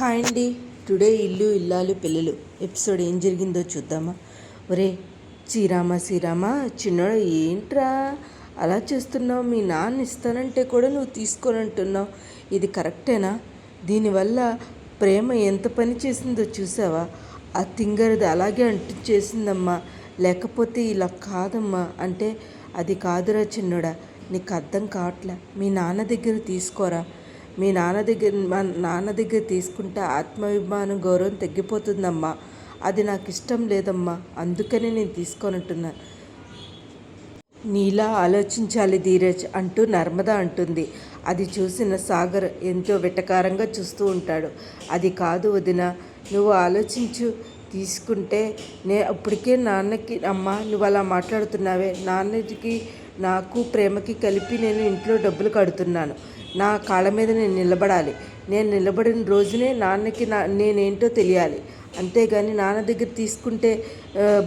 Hi అండి. Today ఇల్లు ఇల్లాలు పిల్లలు ఎపిసోడ్ ఏం జరిగిందో చూద్దామా. ఒరే శ్రీరామ చిన్నోడు ఏంట్రా అలా చేస్తున్నావు? మీ నాన్న ఇస్తానంటే కూడా నువ్వు తీసుకోనంటున్నావు. ఇది కరెక్టేనా? దీనివల్ల ప్రేమ ఎంత పని చేసిందో చూసావా? ఆ తింగరది అలాగే చేసిందమ్మా. లేకపోతే ఇలా కాదమ్మా అంటే అది కాదురా చిన్నోడా, నీకు అర్థం కావట్లే. మీ నాన్న దగ్గర తీసుకోరా. మీ నాన్న దగ్గర తీసుకుంటే ఆత్మాభిమానం గౌరవం తగ్గిపోతుందమ్మా. అది నాకు ఇష్టం లేదమ్మా, అందుకనే నేను తీసుకోనంటున్నాను. నీలా ఆలోచించాలి ధీరజ్ అంటూ నర్మద అంటుంది. అది చూసిన సాగర్ ఎంతో వెటకారంగా చూస్తూ ఉంటాడు. అది కాదు వదిన, నువ్వు ఆలోచించు. తీసుకుంటే ఇప్పటికే నాన్నకి అమ్మ నువ్వు అలా మాట్లాడుతున్నావే, నాన్నకి నాకు ప్రేమకి కలిపి నేను ఇంట్లో డబ్బులు కడుతున్నాను. నా కాళ్ళ మీద నేను నిలబడాలి. నేను నిలబడిన రోజునే నాన్నకి నేనేంటో తెలియాలి. అంతేగాని నాన్న దగ్గర తీసుకుంటే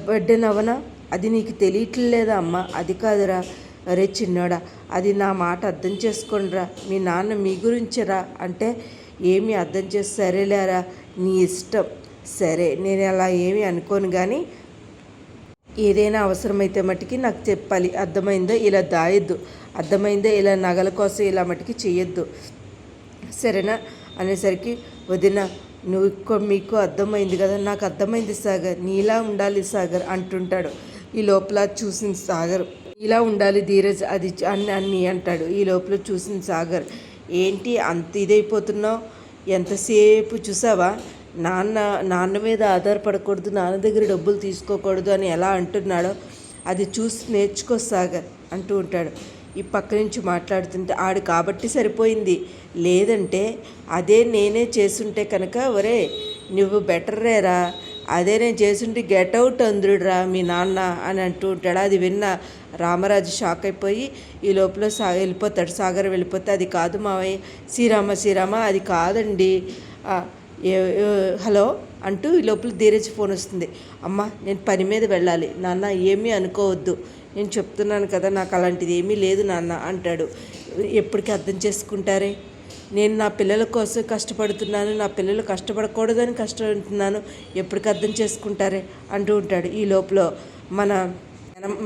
బర్డెన్ అవనా? అది నీకు తెలియట్లేదా అమ్మ? అది కాదురా. అరే చిన్నోడా, అది నా మాట అర్థం చేసుకోండిరా. మీ నాన్న మీ గురించిరా అంటే ఏమీ అర్థం చేసి సరేలేరా నీ ఇష్టం. సరే నేను అలా ఏమీ అనుకోను, కానీ ఏదైనా అవసరమైతే మటుకి నాకు చెప్పాలి. అర్థమైందో? ఇలా దాయొద్దు. అర్థమైందో? ఇలా నగల కోసం ఇలా మటుకి చెయ్యొద్దు, సరేనా అనేసరికి వదిన మీకు అర్థమైంది కదా? నాకు అర్థమైంది సాగర్, నీలా ఉండాలి సాగర్ అంటుంటాడు. ఈ లోపల చూసిన సాగర్ ఇలా ఉండాలి ధీరజ్ అది అన్ని అంటాడు. ఈ లోపల చూసిన సాగర్ ఏంటి అంత ఇదైపోతున్నావు? ఎంతసేపు చూసావా? నాన్న మీద ఆధారపడకూడదు, నాన్న దగ్గర డబ్బులు తీసుకోకూడదు అని ఎలా అంటున్నాడో అది చూసి నేర్చుకో సాగర్ అంటూ ఉంటాడు. ఈ పక్క నుంచి మాట్లాడుతుంటే ఆడు కాబట్టి సరిపోయింది, లేదంటే అదే నేనే చేసుంటే కనుక ఒరే నువ్వు బెటర్రేరా, అదే నేను చేసుంటే గెట్అవుట్ అందుడురా మీ నాన్న అని అంటూ ఉంటాడు. అది విన్న రామరాజు షాక్ అయిపోయి ఈ లోపల వెళ్ళిపోతాడు. సాగర్ వెళ్ళిపోతే అది కాదు మావయ్య, శ్రీరామ అది కాదండి, హలో అంటూ ఈ లోపల ధీరజ్ ఫోన్ వస్తుంది. అమ్మ నేను పని మీద వెళ్ళాలి నాన్న, ఏమీ అనుకోవద్దు, నేను చెప్తున్నాను కదా, నాకు అలాంటిది ఏమీ లేదు నాన్న అంటాడు. ఎప్పటికీ అర్థం చేసుకుంటారే? నేను నా పిల్లల కోసం కష్టపడుతున్నాను, నా పిల్లలు కష్టపడకూడదని కష్టపడుతున్నాను, ఎప్పటికీ అర్థం చేసుకుంటారే అంటూ ఉంటాడు. ఈ లోపల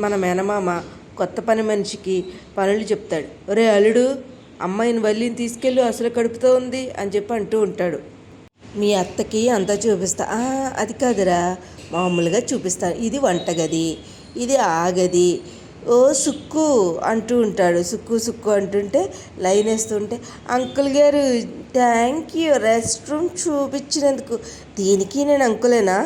మన మేనమామ కొత్త పని మనిషికి పనులు చెప్తాడు. ఒరే అల్లుడు, అమ్మాయిని వల్లిని తీసుకెళ్ళు, అసలు కడుపుతో ఉంది అని చెప్పి అంటూ ఉంటాడు. మీ అత్తకి అంతా చూపిస్తా. అది కాదురా, మామూలుగా చూపిస్తాను. ఇది వంటగది, ఇది ఆగది, ఓ సుక్కు అంటూ ఉంటాడు. సుక్కు అంటుంటే లైన్ వేస్తుంటే అంకుల్ గారు థ్యాంక్ యూ రెస్ట్ రూమ్ చూపించినందుకు. దీనికి నేను అంకులేనా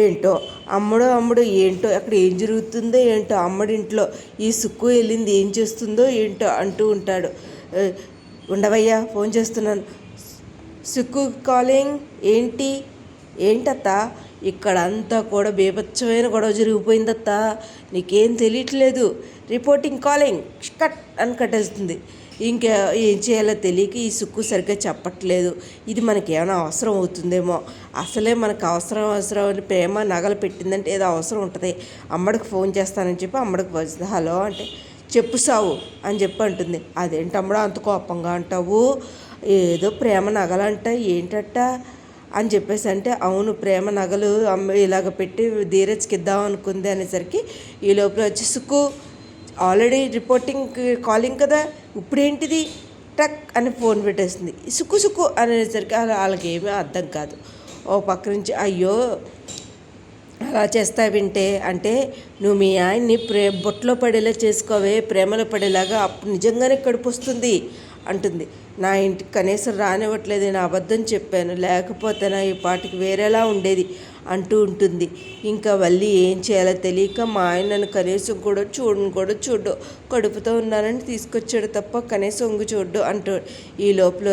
ఏంటో? అమ్ముడు ఏంటో, అక్కడ ఏం జరుగుతుందో ఏంటో, అమ్మడింట్లో ఈ సుక్కు వెళ్ళింది ఏం చేస్తుందో ఏంటో అంటూ ఉంటాడు. ఉండవయ్యా ఫోన్ చేస్తున్నాను. సుక్కు కాలింగ్. ఏంటత్తా? ఇక్కడంతా కూడా బీభత్సమైన గొడవ జరిగిపోయిందత్తా, నీకేం తెలియట్లేదు. రిపోర్టింగ్ కాలింగ్ కట్ అని కట్టేస్తుంది. ఇంకా ఏం చేయాలో తెలియక ఈ సుక్కు సరిగ్గా చెప్పట్లేదు. ఇది మనకి ఏమైనా అవసరం అవుతుందేమో, అసలే మనకు అవసరం అని ప్రేమ నగలు పెట్టిందంటే ఏదో అవసరం ఉంటుంది. అమ్మడికి ఫోన్ చేస్తానని చెప్పి అమ్మడికి వచ్చింది. హలో అంటే చెప్పు సావు అని చెప్పి అంటుంది. అదేంటి అమ్మడా అంత కోపంగా అంటావు? ఏదో ప్రేమ నగలంట ఏంటట అని చెప్పేసి అంటే అవును ప్రేమ నగలు అమ్మ ఇలాగ పెట్టి ధీరజ్కి ఇద్దాం అనుకుంది అనేసరికి ఈ లోపల వచ్చి సుక్కు ఆల్రెడీ రిపోర్టింగ్ కాలింగ్ కదా, ఇప్పుడేంటిది టక్ అని ఫోన్ పెట్టేస్తుంది. సుక్కు అనేసరికి వాళ్ళకి ఏమీ అర్థం కాదు. ఓ పక్క నుంచి అయ్యో అలా చేస్తా వింటే అంటే నువ్వు మీ ఆయన్ని బొట్లో పడేలా చేసుకోవే, ప్రేమలో పడేలాగా, అప్పుడు నిజంగానే కడుపు వస్తుంది అంటుంది. నా ఇంటికి కనీసం రానివ్వట్లేదు, నేను అబద్ధం చెప్పాను, లేకపోతే నా ఈ పాటికి వేరేలా ఉండేది అంటూ ఉంటుంది. ఇంకా మళ్ళీ ఏం చేయాలో తెలియక మా ఆయన నన్ను కనీసం కూడా చూడు, కడుపుతో ఉన్నానని తీసుకొచ్చాడు తప్ప కనీసం ఒంగు చూడ్డు అంటూ. ఈ లోపల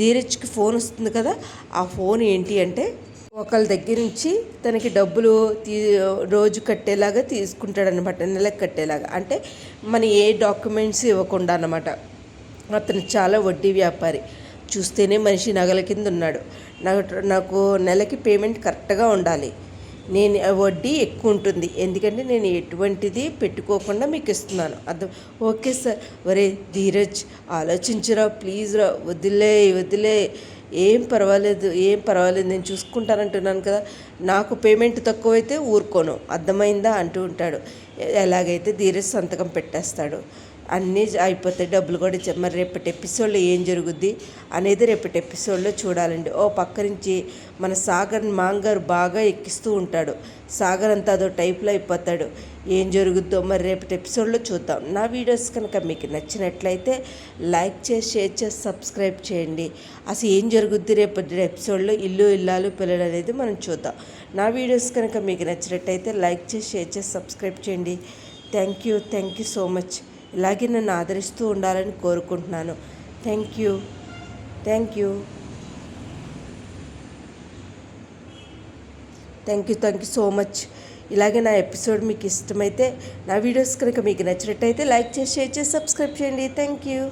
ధీరజ్కి ఫోన్ వస్తుంది కదా, ఆ ఫోన్ ఏంటి అంటే ఒకళ్ళ దగ్గర నుంచి తనకి డబ్బులు రోజు కట్టేలాగా తీసుకుంటాడనమాట, నెలకు కట్టేలాగా. అంటే మన ఏ డాక్యుమెంట్స్ ఇవ్వకుండా అన్నమాట. అతను చాలా వడ్డీ వ్యాపారి, చూస్తేనే మనిషి నగల కింద ఉన్నాడు. నాకు నెలకి పేమెంట్ కరెక్ట్గా ఉండాలి, నేను వడ్డీ ఎక్కువ ఉంటుంది, ఎందుకంటే నేను ఎటువంటిది పెట్టుకోకుండా మీకు ఇస్తున్నాను. Okay sir. ఒరే ధీరజ్ ఆలోచించరా ప్లీజ్ రా, వదిలే ఏం పర్వాలేదు నేను చూసుకుంటానంటున్నాను కదా, నాకు పేమెంట్ తక్కువైతే ఊరుకోను, అర్థమైందా అంటూ ఉంటాడు. ఎలాగైతే ధీరజ్ సంతకం పెట్టేస్తాడు. అన్నీ అయిపోతాయి, డబ్బులు కూడా ఇచ్చారు. మరి రేపటి ఎపిసోడ్లో ఏం జరుగుద్ది అనేది రేపటి ఎపిసోడ్లో చూడాలండి. ఓ పక్క నుంచి మన సాగర్ మాంగారు బాగా ఎక్కిస్తూ ఉంటాడు. సాగర్ అంతా అదో టైప్లో అయిపోతాడు. ఏం జరుగుద్దో మరి రేపటి ఎపిసోడ్లో చూద్దాం. నా వీడియోస్ కనుక మీకు నచ్చినట్లయితే లైక్ చేసి, షేర్ చేసి, సబ్స్క్రైబ్ చేయండి. అసలు ఏం జరుగుద్ది రేపటి ఎపిసోడ్లో, ఇల్లు ఇల్లాలు పిల్లలు అనేది మనం చూద్దాం. నా వీడియోస్ కనుక మీకు నచ్చినట్టయితే లైక్ చేసి, షేర్ చేసి, సబ్స్క్రైబ్ చేయండి. Thank you so much. ఇలాగే నన్ను ఆదరిస్తూ ఉండాలని కోరుకుంటున్నాను. Thank you so much. ఇలాగే నా ఎపిసోడ్ మీకు ఇష్టమైతే, నా వీడియోస్ కనుక మీకు నచ్చినట్టయితే లైక్ చేసి, షేర్ చేసి, సబ్స్క్రైబ్ చేయండి. Thank you.